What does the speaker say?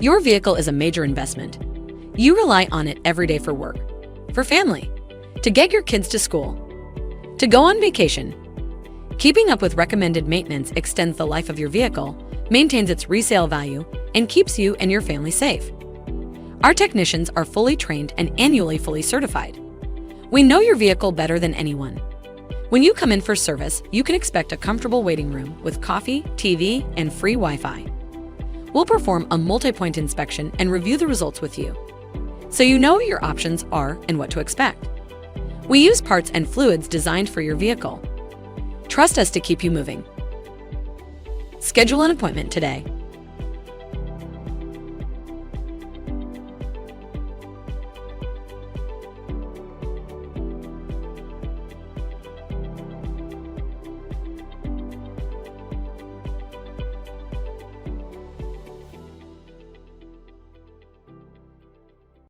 Your vehicle is a major investment. You rely on it every day for work, for family, to get your kids to school, to go on vacation. Keeping up with recommended maintenance extends the life of your vehicle, maintains its resale value, and keeps you and your family safe. Our technicians are fully trained and annually fully certified. We know your vehicle better than anyone. When you come in for service, you can expect a comfortable waiting room with coffee, TV, and free Wi-Fi. We'll perform a multi-point inspection and review the results with you, so you know what your options are and what to expect. We use parts and fluids designed for your vehicle. Trust us to keep you moving. Schedule an appointment today.